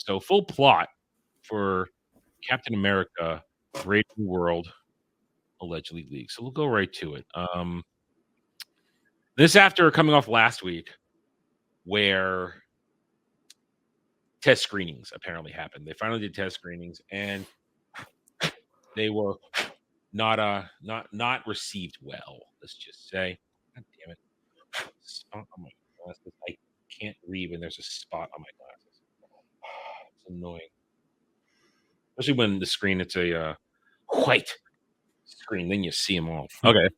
So full plot for Captain America, Brave New World, allegedly leaked. So we'll go right to it. This after coming off last week, where test screenings apparently happened. They finally did test screenings, and they were not received well. Let's just say, God damn it! Spot on my glasses. I can't read when there's a spot on my glasses. It's annoying, especially when the screen it's a white screen. Then you see them all. Okay.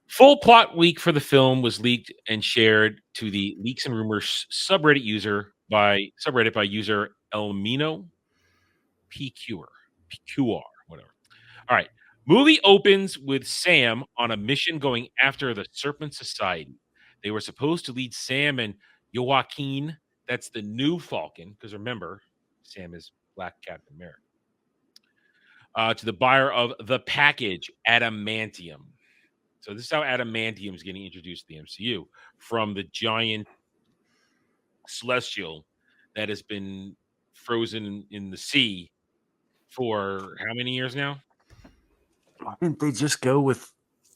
Full plot leak for the film was leaked and shared to the Leaks and Rumors subreddit by user Elmino PQR, whatever. All right. Movie opens with Sam on a mission going after the Serpent Society. They were supposed to lead Sam and Joaquin, that's the new Falcon, because remember, Sam is Black Captain America, to the buyer of the package, Adamantium. So this is how Adamantium is getting introduced to the MCU, from the giant celestial that has been frozen in the sea for how many years now? Why didn't they just go with,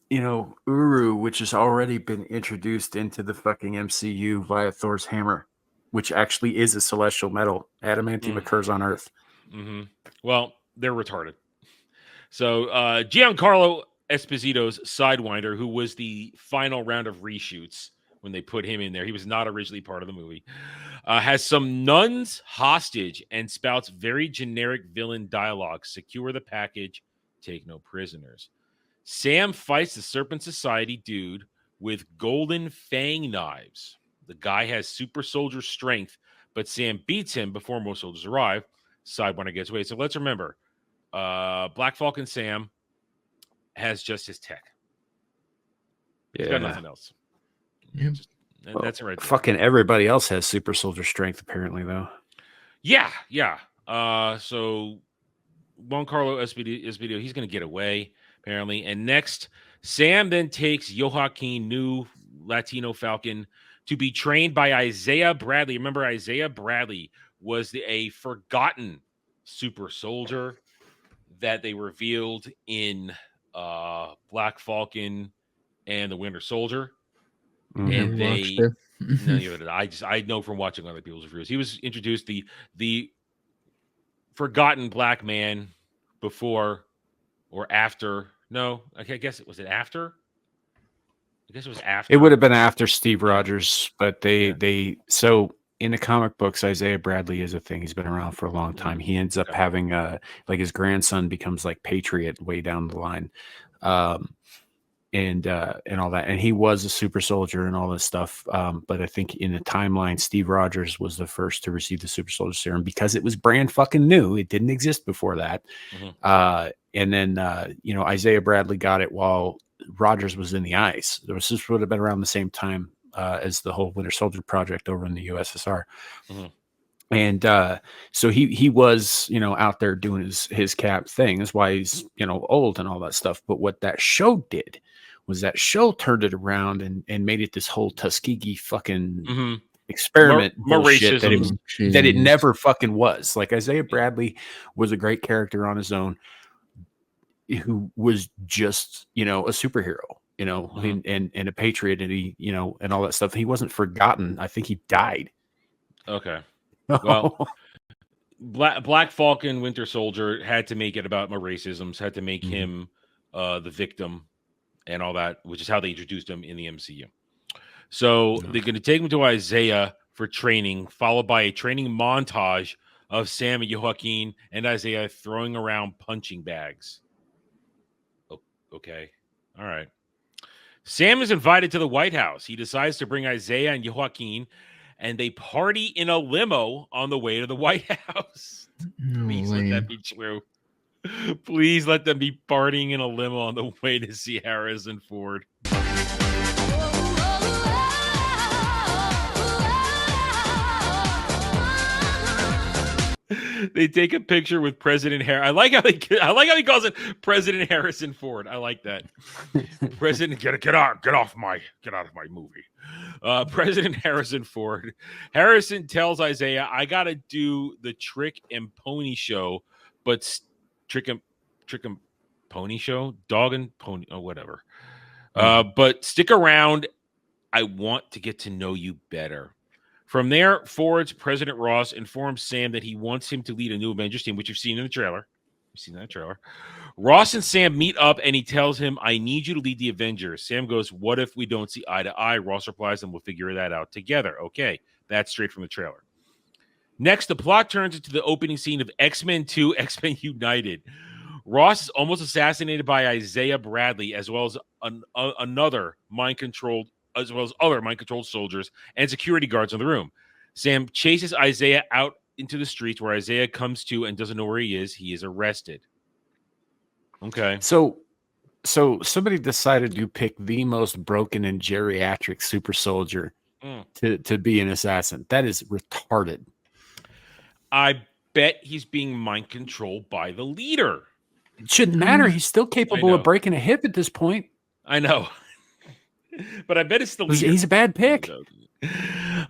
Uru, which has already been introduced into the fucking MCU via Thor's hammer, which actually is a celestial metal. Adamantium occurs on Earth. Mm-hmm. Well, they're retarded. So Giancarlo Esposito's Sidewinder, who was the final round of reshoots when they put him in there, he was not originally part of the movie, has some nuns hostage and spouts very generic villain dialogue. Secure the package, take no prisoners. Sam fights the Serpent Society dude with golden fang knives. The guy has super soldier strength, but Sam beats him before most soldiers arrive. Sidewinder gets away. So let's remember, Black Falcon Sam has just his tech. He's got nothing else. Yep. That's it right there. Fucking everybody else has super soldier strength, apparently, though. Yeah. So Giancarlo Esposito, he's going to get away, apparently. And next, Sam then takes Joaquin, new Latino Falcon, to be trained by Isaiah Bradley. Remember, Isaiah Bradley was a forgotten super soldier that they revealed in Black Falcon and the Winter Soldier. Mm-hmm. And I know from watching other people's reviews, he was introduced the forgotten black man before or after. No, I guess it was after. I guess it was after. It would have been after Steve Rogers, but so in the comic books, Isaiah Bradley is a thing. He's been around for a long time. He ends up having like his grandson becomes like Patriot way down the line. And all that. And he was a super soldier and all this stuff. But I think in the timeline, Steve Rogers was the first to receive the super soldier serum because it was brand fucking new. It didn't exist before that. Mm-hmm. And then, Isaiah Bradley got it while Rogers was in the ice. This would have been around the same time as the whole Winter Soldier project over in the USSR. Mm-hmm. And so he was, out there doing his cap thing. That's why he's, old and all that stuff. But what that show did was that show turned it around and made it this whole Tuskegee fucking experiment bullshit that it never fucking was. Like Isaiah Bradley was a great character on his own who was just, a superhero, and a patriot and he, and all that stuff. He wasn't forgotten. I think he died. Okay. Well, Black Falcon Winter Soldier had to make it about racisms, had to make him the victim and all that, which is how they introduced him in the MCU. So they're going to take him to Isaiah for training, followed by a training montage of Sam and Joaquin and Isaiah throwing around punching bags. Okay. All right. Sam is invited to the White House. He decides to bring Isaiah and Joaquin, and they party in a limo on the way to the White House. Please let that be true. Please let them be partying in a limo on the way to see Harrison Ford. They take a picture with President Harris. I like how he calls it President Harrison Ford. I like that. President, get out of my movie. President Harrison Ford. Harrison tells Isaiah, "I gotta do the trick and pony show, but trick and pony show, dog and pony, or whatever. But stick around. I want to get to know you better." From there, Ford's President Ross informs Sam that he wants him to lead a new Avengers team, which you've seen in the trailer. You've seen that trailer. Ross and Sam meet up, and he tells him, "I need you to lead the Avengers." Sam goes, "What if we don't see eye to eye?" Ross replies, "And we'll figure that out together." Okay, that's straight from the trailer. Next, the plot turns into the opening scene of X-Men 2, X-Men United. Ross is almost assassinated by Isaiah Bradley, as well as other mind-controlled soldiers and security guards in the room. Sam chases Isaiah out into the streets, where Isaiah comes to and doesn't know where he is. He is arrested. Okay. So somebody decided to pick the most broken and geriatric super soldier to be an assassin. That is retarded. I bet he's being mind controlled by the leader. It shouldn't matter. He's still capable of breaking a hip at this point. I know. But I bet it's the leader. He's a bad pick.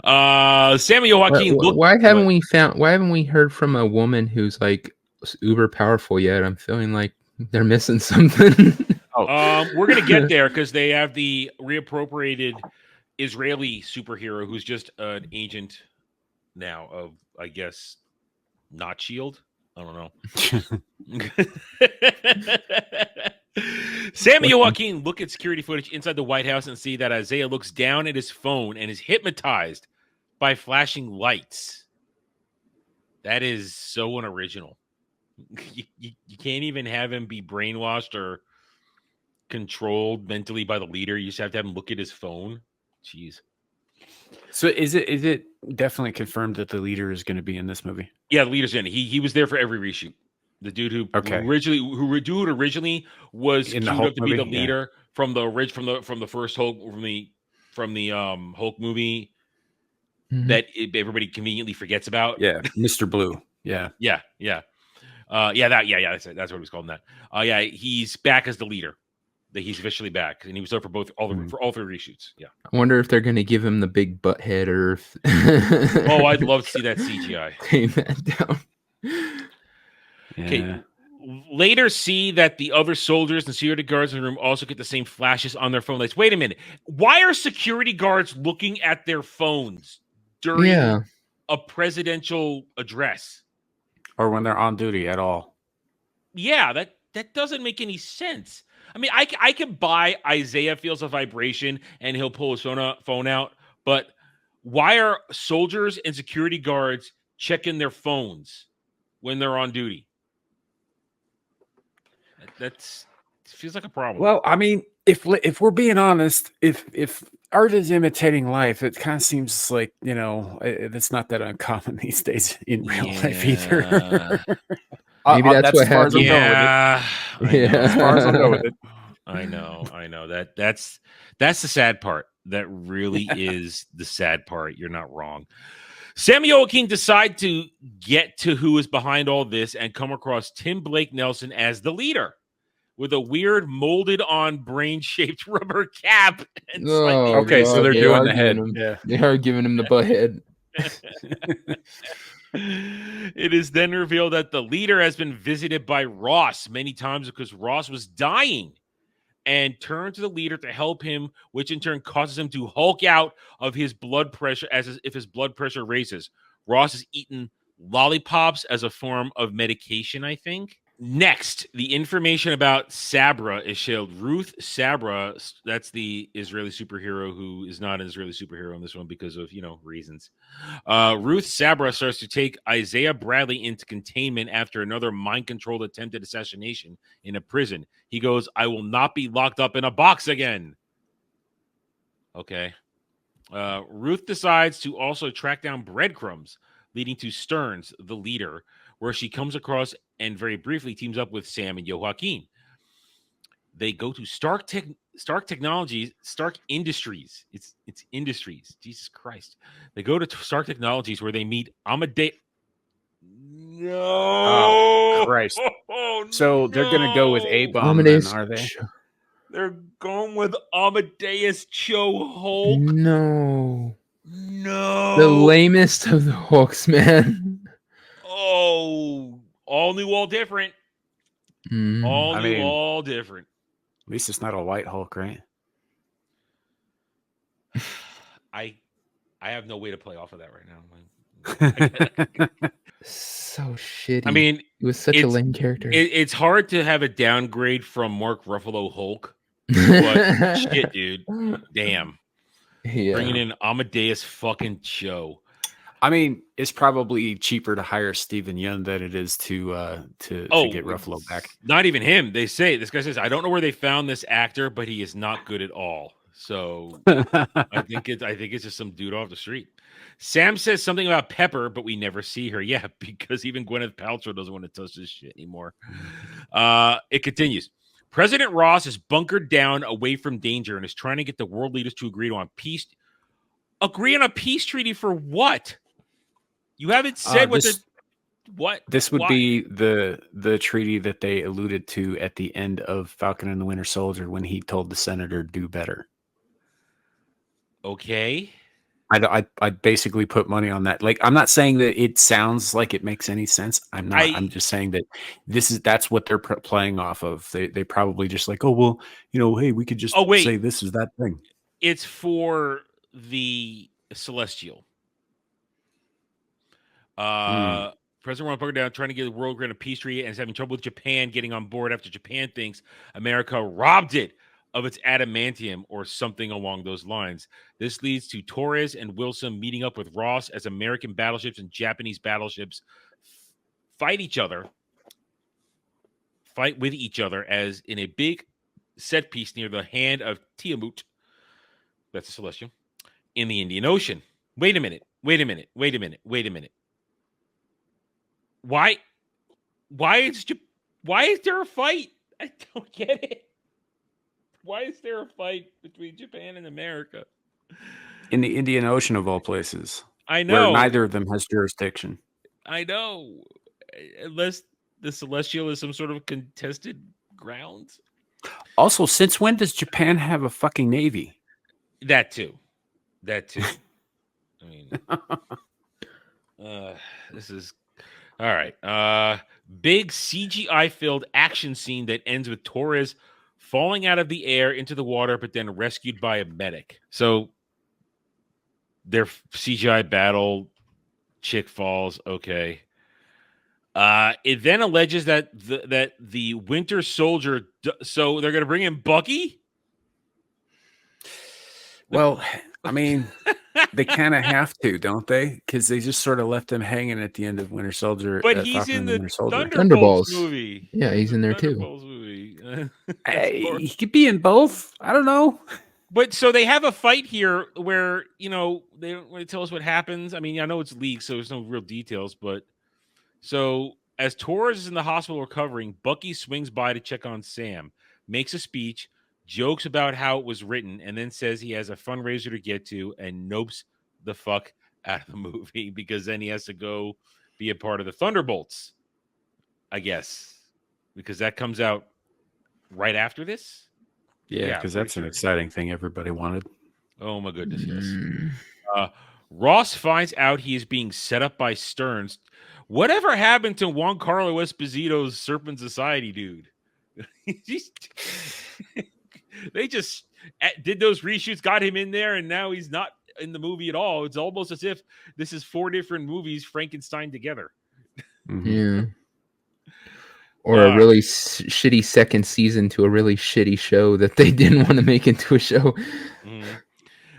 Samuel Joaquin. Why haven't we heard from a woman who's like uber powerful yet? I'm feeling like they're missing something. We're gonna get there because they have the reappropriated Israeli superhero who's just an agent now of, I guess, not SHIELD. I don't know. Sam and Joaquin look at security footage inside the White House and see that Isaiah looks down at his phone and is hypnotized by flashing lights. That is so unoriginal. You can't even have him be brainwashed or controlled mentally by the leader. You just have to have him look at his phone. Jeez. So is it definitely confirmed that the leader is going to be in this movie? Yeah, the leader's in it. He was there for every reshoot. The dude who originally was in queued the Hulk up to be the movie, leader from the first Hulk from the Hulk movie that everybody conveniently forgets about. Yeah, Mr. Blue. Yeah. That's what it was called in that. He's back as the leader. That he's officially back, and he was there for all three reshoots. Yeah. I wonder if they're going to give him the big butt head or if... Oh, I'd love to see that CGI. Tame that down. Yeah. Okay. Later, see that the other soldiers and security guards in the room also get the same flashes on their phone lights. Wait a minute. Why are security guards looking at their phones during a presidential address? Or when they're on duty at all? Yeah, that doesn't make any sense. I mean, I can buy Isaiah feels a vibration and he'll pull his phone out, but why are soldiers and security guards checking their phones when they're on duty? That feels like a problem. Well, I mean, if we're being honest, if art is imitating life, it kind of seems like, it's not that uncommon these days in real life either. Maybe that's what happened. As far as I'll go with it. I know. That's the sad part. That really is the sad part. You're not wrong. Samuel King decide to get to who is behind all this and come across Tim Blake Nelson as the leader with a weird molded on brain-shaped rubber cap. And okay, so they're doing the head. They are giving him the butt head. It is then revealed that the leader has been visited by Ross many times because Ross was dying and turned to the leader to help him, which in turn causes him to hulk out of his blood pressure as if his blood pressure raises. Ross has eaten lollipops as a form of medication, I think. Next, the information about Sabra is showed. Ruth Sabra, that's the Israeli superhero who is not an Israeli superhero in this one because of, reasons. Ruth Sabra starts to take Isaiah Bradley into containment after another mind-controlled attempted assassination in a prison. He goes, "I will not be locked up in a box again." Okay. Ruth decides to also track down breadcrumbs leading to Stearns, the leader, where she comes across and very briefly teams up with Sam and Joaquin. They go to Stark Industries. It's Industries. Jesus Christ. They go to Stark Technologies where they meet No. Oh, Christ. Oh, So they're going to go with no. A-Bomb then, Amadeus are they? They're going with Amadeus Cho Hulk. No. No. The lamest of the Hulks, man. Oh, all new, all different. All I new, mean- all different. At least it's not a white Hulk, right? I have no way to play off of that right now. So shitty. I mean, he was such a it's- lame character. it's hard to have a downgrade from Mark Ruffalo Hulk, but shit, dude. Damn. Yeah. Bringing in Amadeus fucking Cho. I mean, it's probably cheaper to hire Steven Yeun than it is to get Ruffalo back. Not even him. They say, this guy says, I don't know where they found this actor, but he is not good at all. So I think it's just some dude off the street. Sam says something about Pepper, but we never see her. Yeah, because even Gwyneth Paltrow doesn't want to touch this shit anymore. It continues. President Ross is bunkered down away from danger and is trying to get the world leaders to agree on peace. Agree on a peace treaty for what? You haven't said what. This would why? be the treaty that they alluded to at the end of Falcon and the Winter Soldier when he told the senator do better. Okay. I basically put money on that. Like, I'm not saying that it sounds like it makes any sense. I'm not. I'm just saying that that's what they're playing off of. They probably just like, oh well, hey, we could just say this is that thing. It's for the Celestial. President Ron bunkered down trying to get the world grant a peace treaty and is having trouble with Japan getting on board after Japan thinks America robbed it of its adamantium or something along those lines. This leads to Torres and Wilson meeting up with Ross as American battleships and Japanese battleships fight with each other as in a big set piece near the hand of Tiamut, that's a Celestial, in the Indian Ocean. Wait a minute. Why is there a fight? I don't get it. Why is there a fight between Japan and America? In the Indian Ocean, of all places. I know. Where neither of them has jurisdiction. I know. Unless the Celestial is some sort of contested ground. Also, since when does Japan have a fucking navy? That too. I mean, this is... All right. Big CGI-filled action scene that ends with Torres falling out of the air into the water, but then rescued by a medic. So their CGI battle, chick falls. Okay. It then alleges that the Winter Soldier. So they're going to bring in Bucky. Well, I mean, they kind of have to, don't they? Because they just sort of left him hanging at the end of Winter Soldier. But he's in the Thunderbolts movie. Yeah, he's in there too. Movie. He could be in both. I don't know. But so they have a fight here where, they don't want to tell us what happens. I mean, I know it's leaked, so there's no real details. But so as Torres is in the hospital recovering, Bucky swings by to check on Sam, makes a speech, jokes about how it was written, and then says he has a fundraiser to get to and nopes the fuck out of the movie because then he has to go be a part of the Thunderbolts, I guess, because that comes out right after this. Yeah, because that's an exciting thing everybody wanted. Oh my goodness, yes. Ross finds out he is being set up by Stearns. Whatever happened to Juan Carlo Esposito's Serpent Society dude? They just did those reshoots, got him in there, and now he's not in the movie at all. It's almost as if this is 4 different movies Frankenstein together. Yeah. Or a really shitty second season to a really shitty show that they didn't want to make into a show.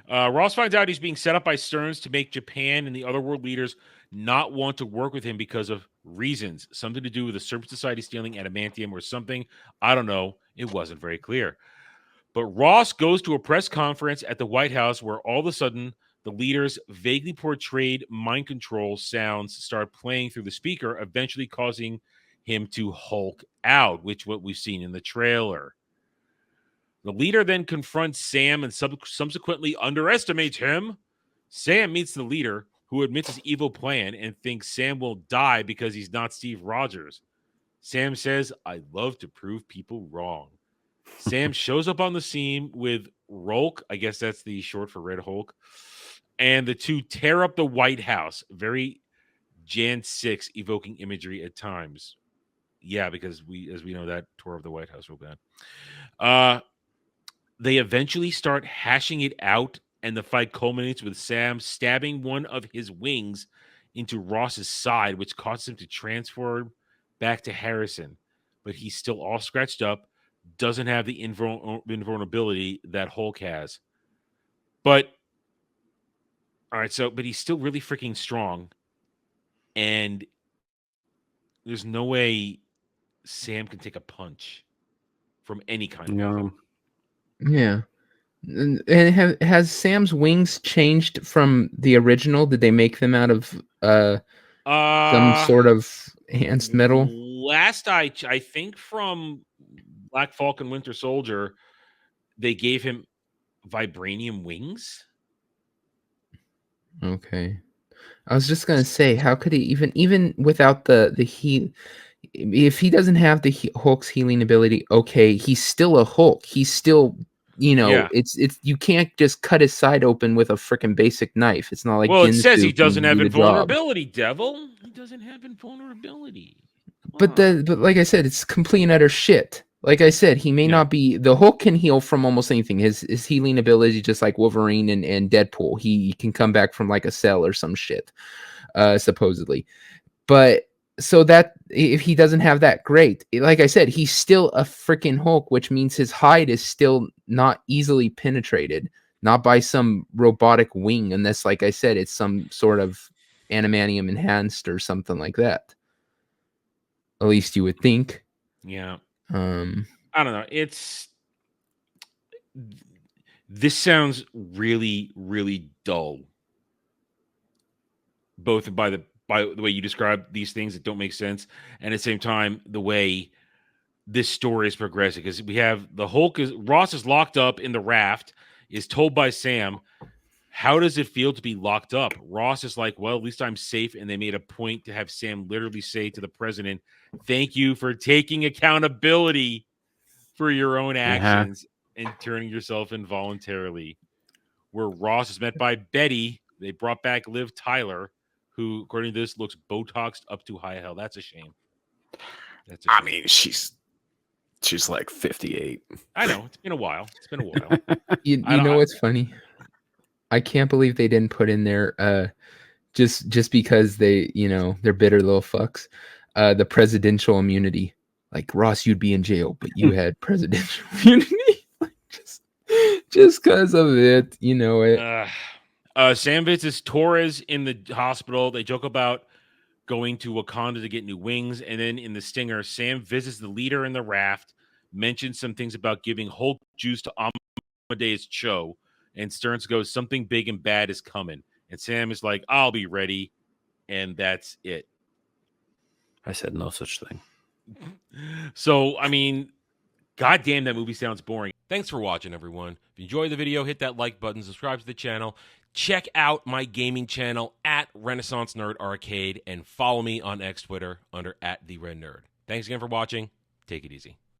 Ross finds out he's being set up by Stearns to make Japan and the other world leaders not want to work with him because of reasons. Something to do with the Serpent Society stealing adamantium or something. I don't know. It wasn't very clear. But Ross goes to a press conference at the White House where all of a sudden the leaders' vaguely portrayed mind control sounds start playing through the speaker, eventually causing him to Hulk out, which what we've seen in the trailer. The leader then confronts Sam and subsequently underestimates him. Sam meets the leader, who admits his evil plan and thinks Sam will die because he's not Steve Rogers. Sam says, "I love to prove people wrong." Sam shows up on the scene with Rolk, I guess that's the short for Red Hulk, and the two tear up the White House. Very Jan 6 evoking imagery at times. Yeah, because as we know, that tour of the White House real bad. They eventually start hashing it out, and the fight culminates with Sam stabbing one of his wings into Ross's side, which causes him to transform back to Harrison. But he's still all scratched up, doesn't have the invulnerability that Hulk has. But, all right, but he's still really freaking strong. And there's no way Sam can take a punch from any kind of weapon. Yeah. And has Sam's wings changed from the original? Did they make them out of some sort of enhanced metal? Last I think from Black Falcon Winter Soldier, they gave him vibranium wings. Okay. I was just gonna say, how could he even without the heat? If he doesn't have the Hulk's healing ability, okay, he's still a Hulk. He's still, it's you can't just cut his side open with a freaking basic knife. It's not like Well, it says Ginsu he doesn't can have do the job. invulnerability, Devil. He doesn't have invulnerability. But like I said, it's complete and utter shit. Like I said, he may not be the Hulk can heal from almost anything. His healing ability, just like Wolverine and Deadpool, he can come back from like a cell or some shit, supposedly. But so that if he doesn't have that, great. Like I said, he's still a freaking Hulk, which means his hide is still not easily penetrated, not by some robotic wing, unless, like I said, it's some sort of animanium enhanced or something like that. At least you would think. Yeah. I don't know. This sounds really, really dull. Both by the way you describe these things that don't make sense, and at the same time, the way this story is progressing. Because we have Ross is locked up in the raft, is told by Sam, how does it feel to be locked up? Ross is like, well, at least I'm safe. And they made a point to have Sam literally say to the president, thank you for taking accountability for your own actions and turning yourself involuntarily. Where Ross is met by Betty. They brought back Liv Tyler, who, according to this, looks Botoxed up to high hell. That's a shame. I mean, she's like 58. I know. It's been a while. You know what's funny? I can't believe they didn't put in there just because they're bitter little fucks. The presidential immunity. Like, Ross, you'd be in jail, but you had presidential immunity. just because of it, Sam visits Torres in the hospital. They joke about going to Wakanda to get new wings. And then in the stinger, Sam visits the leader in the raft, mentions some things about giving Hulk juice to Amadeus Cho. And Stearns goes, something big and bad is coming. And Sam is like, I'll be ready. And that's it. I said no such thing. So, I mean, goddamn, that movie sounds boring. Thanks for watching, everyone. If you enjoyed the video, hit that like button, subscribe to the channel. Check out my gaming channel at Renaissance Nerd Arcade and follow me on X Twitter under @TheRedNerd. Thanks again for watching. Take it easy.